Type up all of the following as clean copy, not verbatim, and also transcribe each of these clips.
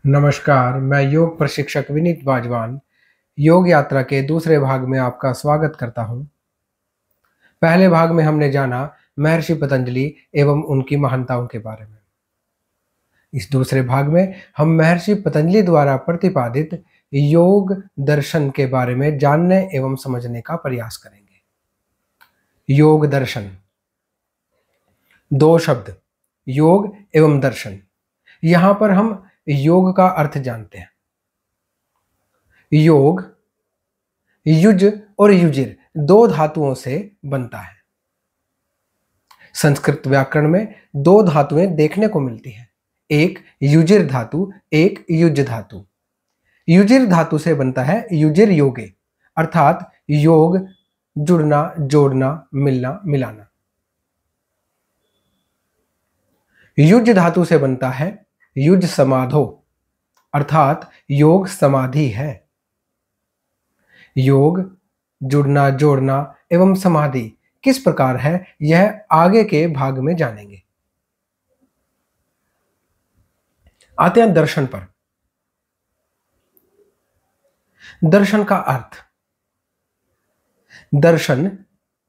नमस्कार, मैं योग प्रशिक्षक विनीत बाजवान योग यात्रा के दूसरे भाग में आपका स्वागत करता हूं। पहले भाग में हमने जाना महर्षि पतंजलि एवं उनकी महानताओं के बारे में। इस दूसरे भाग में हम महर्षि पतंजलि द्वारा प्रतिपादित योग दर्शन के बारे में जानने एवं समझने का प्रयास करेंगे। योग दर्शन, दो शब्द योग एवं दर्शन। यहां पर हम योग का अर्थ जानते हैं। योग युज और युजिर दो धातुओं से बनता है। संस्कृत व्याकरण में दो धातुएं देखने को मिलती हैं, एक युजिर धातु, एक युज धातु। युजिर धातु से बनता है युजिर योगे, अर्थात योग जुड़ना, जोड़ना, मिलना, मिलाना। युज धातु से बनता है युज समाधो, अर्थात योग समाधि है। योग जुड़ना, जोड़ना एवं समाधि किस प्रकार है, यह आगे के भाग में जानेंगे। आते हैं दर्शन पर। दर्शन का अर्थ, दर्शन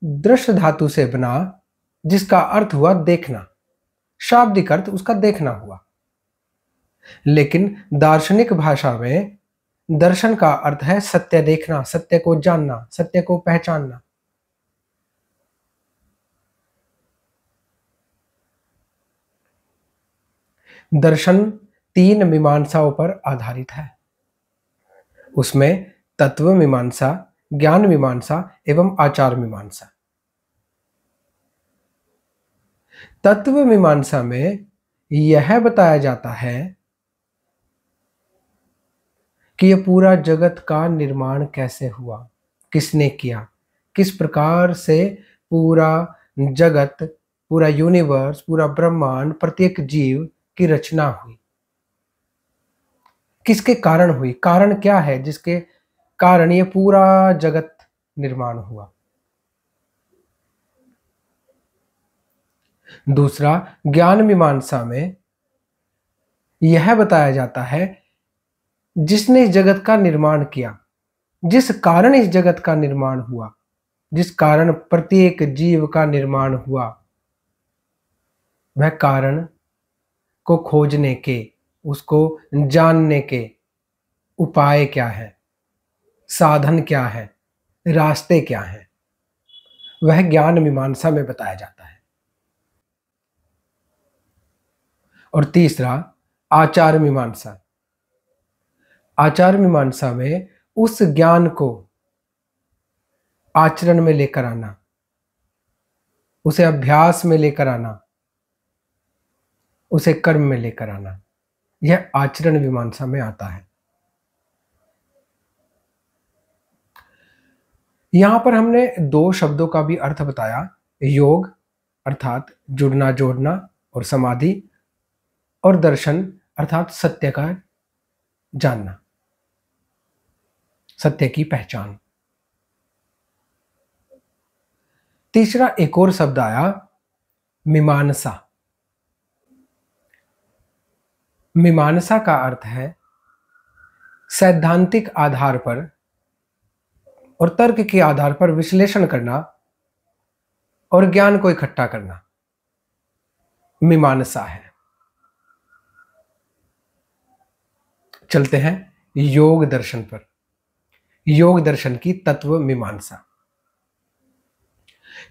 दृश्य धातु से बना, जिसका अर्थ हुआ देखना। शाब्दिक अर्थ उसका देखना हुआ, लेकिन दार्शनिक भाषा में दर्शन का अर्थ है सत्य देखना, सत्य को जानना, सत्य को पहचानना। दर्शन तीन मीमांसाओं पर आधारित है। उसमें तत्व मीमांसा, ज्ञान मीमांसा एवं आचार मीमांसा। तत्व मीमांसा में यह बताया जाता है कि यह पूरा जगत का निर्माण कैसे हुआ, किसने किया, किस प्रकार से पूरा जगत, पूरा यूनिवर्स, पूरा ब्रह्मांड, प्रत्येक जीव की रचना हुई, किसके कारण हुई, कारण क्या है जिसके कारण यह पूरा जगत निर्माण हुआ। दूसरा, ज्ञान मीमांसा में यह बताया जाता है जिसने इस जगत का निर्माण किया, जिस कारण इस जगत का निर्माण हुआ, जिस कारण प्रत्येक जीव का निर्माण हुआ, वह कारण को खोजने के, उसको जानने के उपाय क्या है, साधन क्या है, रास्ते क्या है, वह ज्ञान मीमांसा में बताया जाता है। और तीसरा, आचार मीमांसा। आचार मीमांसा में उस ज्ञान को आचरण में लेकर आना, उसे अभ्यास में लेकर आना, उसे कर्म में लेकर आना, यह आचरण मीमांसा में आता है। यहां पर हमने दो शब्दों का भी अर्थ बताया, योग अर्थात जुड़ना, जोड़ना और समाधि, और दर्शन अर्थात सत्य का जानना, सत्य की पहचान। तीसरा एक और शब्द आया, मीमांसा। मीमांसा का अर्थ है सैद्धांतिक आधार पर और तर्क के आधार पर विश्लेषण करना और ज्ञान को इकट्ठा करना, मीमांसा है। चलते हैं योग दर्शन पर। योग दर्शन की तत्व मीमांसा।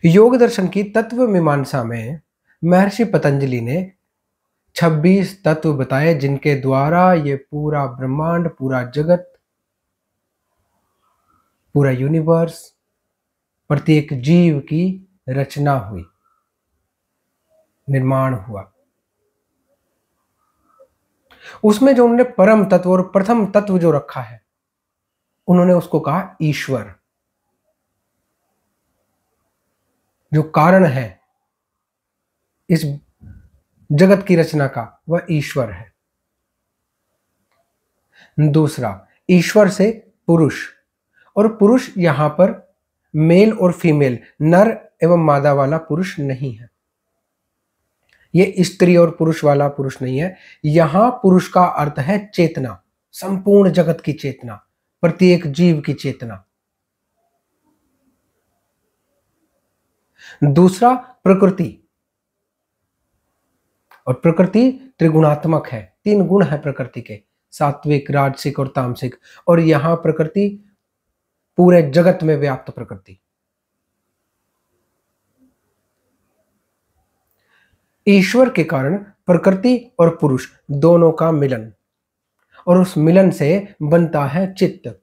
योग दर्शन की तत्व मीमांसा में महर्षि पतंजलि ने 26 तत्व बताए, जिनके द्वारा ये पूरा ब्रह्मांड, पूरा जगत, पूरा यूनिवर्स, प्रत्येक जीव की रचना हुई, निर्माण हुआ। उसमें जो उन्होंने परम तत्व और प्रथम तत्व जो रखा है, उन्होंने उसको कहा ईश्वर। जो कारण है इस जगत की रचना का, वह ईश्वर है। दूसरा, ईश्वर से पुरुष, और पुरुष यहां पर मेल और फीमेल, नर एवं मादा वाला पुरुष नहीं है। ये स्त्री और पुरुष वाला पुरुष नहीं है। यहां पुरुष का अर्थ है चेतना, संपूर्ण जगत की चेतना, प्रत्येक जीव की चेतना। दूसरा, प्रकृति, और प्रकृति त्रिगुणात्मक है, 3 गुण है प्रकृति के, सात्विक, राजसिक और तामसिक, और यहां प्रकृति पूरे जगत में व्याप्त प्रकृति। ईश्वर के कारण प्रकृति और पुरुष दोनों का मिलन, और उस मिलन से बनता है चित्त,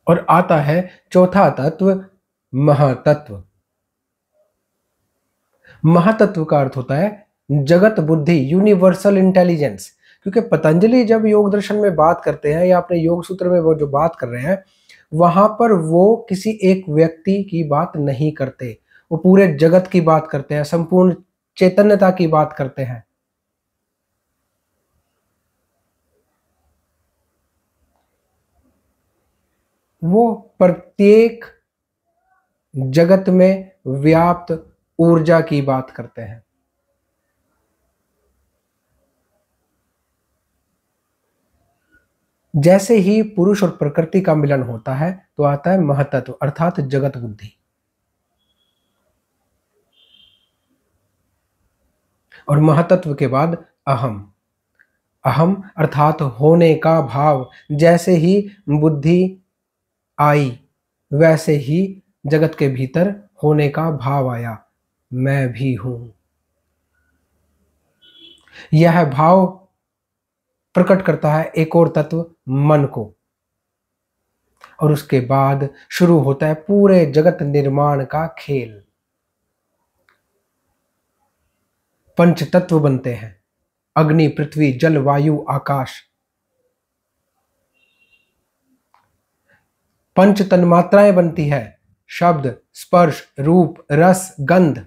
और आता है चौथा तत्व, महातत्व। महातत्व का अर्थ होता है जगत बुद्धि, यूनिवर्सल इंटेलिजेंस। क्योंकि पतंजलि जब योग दर्शन में बात करते हैं या अपने योग सूत्र में वो जो बात कर रहे हैं, वहां पर वो किसी एक व्यक्ति की बात नहीं करते, वो पूरे जगत की बात करते हैं, संपूर्ण चैतन्यता की बात करते हैं। वो प्रत्येक जगत में व्याप्त ऊर्जा की बात करते हैं। जैसे ही पुरुष और प्रकृति का मिलन होता है तो आता है महतत्व, अर्थात जगत बुद्धि। और महतत्व के बाद अहम, अहम अर्थात होने का भाव। जैसे ही बुद्धि आई वैसे ही जगत के भीतर होने का भाव आया, मैं भी हूं। यह भाव प्रकट करता है एक और तत्व, मन को, और उसके बाद शुरू होता है पूरे जगत निर्माण का खेल। पंच तत्व बनते हैं, अग्नि, पृथ्वी, जल, वायु, आकाश। पंच तन्मात्राएं बनती है, शब्द, स्पर्श, रूप, रस, गंध।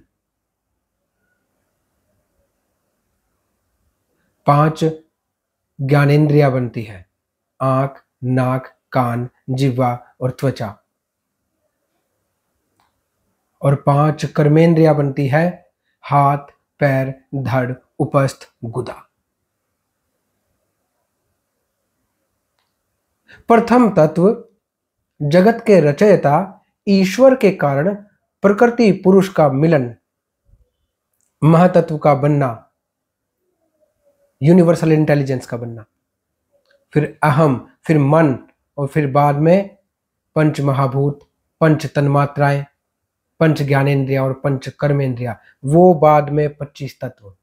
5 ज्ञानेंद्रिया बनती है, आंख, नाक, कान, जिह्वा और त्वचा। और 5 कर्मेंद्रिया बनती है, हाथ, पैर, धड़, उपस्थ, गुदा। प्रथम तत्व जगत के रचयिता ईश्वर के कारण प्रकृति पुरुष का मिलन, महातत्व का बनना, यूनिवर्सल इंटेलिजेंस का बनना, फिर अहम, फिर मन, और फिर बाद में पंच महाभूत, पंच तन्मात्राएं, पंच ज्ञानेंद्रिया और पंच कर्मेंद्रिया, वो बाद में 25 तत्व,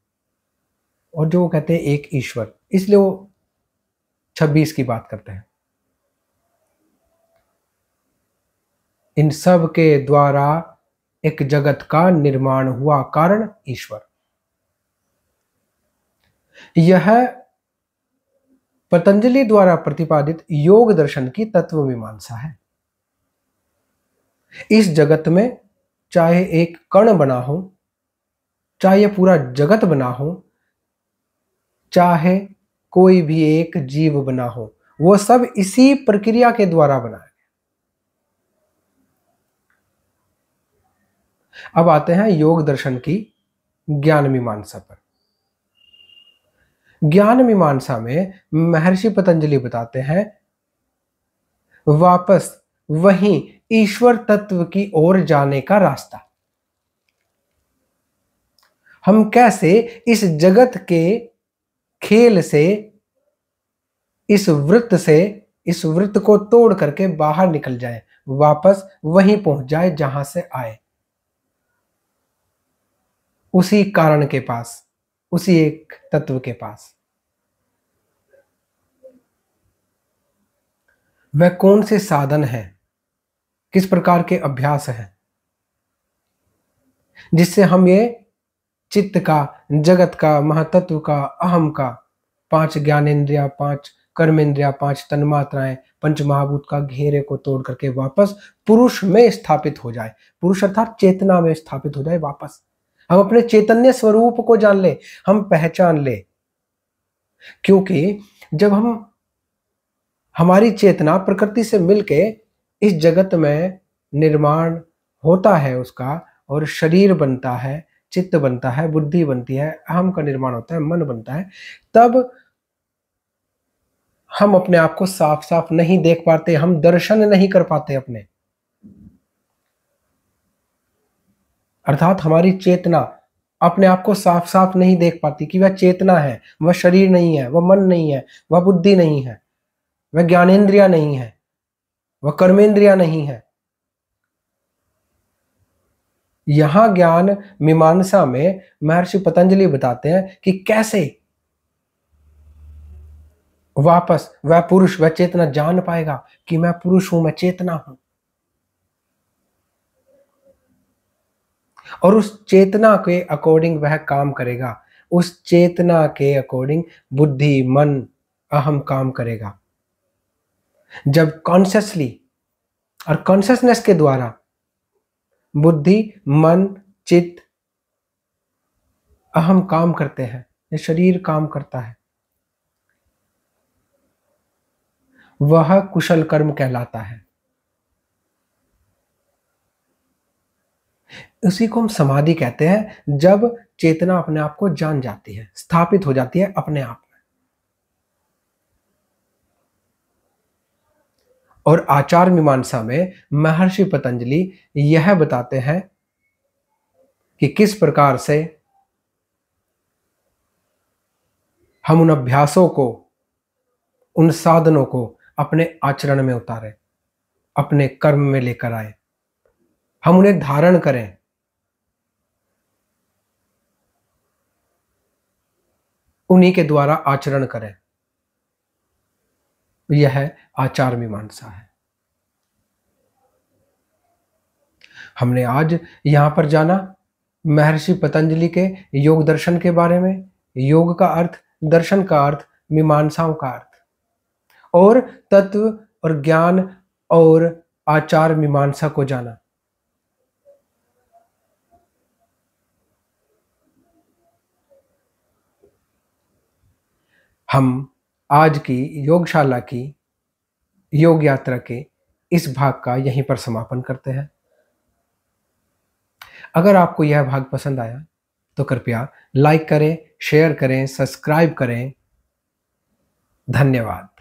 और जो वो कहते हैं एक ईश्वर, इसलिए वो 26 की बात करते हैं। इन सब के द्वारा एक जगत का निर्माण हुआ, कारण ईश्वर। यह पतंजलि द्वारा प्रतिपादित योग दर्शन की तत्व मीमांसा है। इस जगत में चाहे एक कण बना हो, चाहे यह पूरा जगत बना हो, चाहे कोई भी एक जीव बना हो, वो सब इसी प्रक्रिया के द्वारा बना है। अब आते हैं योग दर्शन की ज्ञान मीमांसा पर। ज्ञान मीमांसा में महर्षि पतंजलि बताते हैं वापस वहीं ईश्वर तत्व की ओर जाने का रास्ता। हम कैसे इस जगत के खेल से, इस वृत्त को तोड़ करके बाहर निकल जाए, वापस वहीं पहुंच जाए जहां से आए, उसी कारण के पास, उसी एक तत्व के पास। वह कौन से साधन हैं, किस प्रकार के अभ्यास हैं जिससे हम ये चित्त का, जगत का, महातत्व का, अहम का, 5 ज्ञानेंद्रिया, 5 कर्मेंद्रिया, 5 तन्मात्राएं, पंच महाभूत का घेरे को तोड़ करके वापस पुरुष में स्थापित हो जाए, पुरुष अर्थात चेतना में स्थापित हो जाए वापस। हम अपने चैतन्य स्वरूप को जान ले, हम पहचान ले। क्योंकि जब हमारी चेतना प्रकृति से मिलके इस जगत में निर्माण होता है उसका, और शरीर बनता है, चित्त बनता है, बुद्धि बनती है, अहम का निर्माण होता है, मन बनता है, तब हम अपने आप को साफ साफ नहीं देख पाते, हम दर्शन नहीं कर पाते अपने। अर्थात हमारी चेतना अपने आप को साफ साफ नहीं देख पाती कि वह चेतना है, वह शरीर नहीं है, वह मन नहीं है, वह बुद्धि नहीं है, वह ज्ञानेंद्रिया नहीं है, वह कर्मेंद्रिया नहीं है। यहां ज्ञान मीमांसा में महर्षि पतंजलि बताते हैं कि कैसे वापस वह पुरुष, वह चेतना जान पाएगा कि मैं पुरुष हूं, मैं चेतना हूं। और उस चेतना के अकॉर्डिंग वह काम करेगा, उस चेतना के अकॉर्डिंग बुद्धि, मन, अहम काम करेगा। जब कॉन्शियसली और कॉन्शियसनेस के द्वारा बुद्धि, मन, चित्त, अहम काम करते हैं, ये शरीर काम करता है, वह कुशल कर्म कहलाता है। उसी को हम समाधि कहते हैं, जब चेतना अपने आप को जान जाती है, स्थापित हो जाती है अपने आप में। और आचार मीमांसा में महर्षि पतंजलि यह बताते हैं कि किस प्रकार से हम उन अभ्यासों को, उन साधनों को अपने आचरण में उतारें, अपने कर्म में लेकर आए, हम उन्हें धारण करें। उन्हीं के द्वारा आचरण करें। यह आचार मीमांसा है। हमने आज यहां पर जाना महर्षि पतंजलि के योग दर्शन के बारे में, योग का अर्थ, दर्शन का अर्थ, मीमांसाओं का अर्थ, और तत्व और ज्ञान और आचार मीमांसा को जाना। हम आज की योगशाला की योग यात्रा के इस भाग का यहीं पर समापन करते हैं। अगर आपको यह भाग पसंद आया तो कृपया लाइक करें, शेयर करें, सब्सक्राइब करें। धन्यवाद।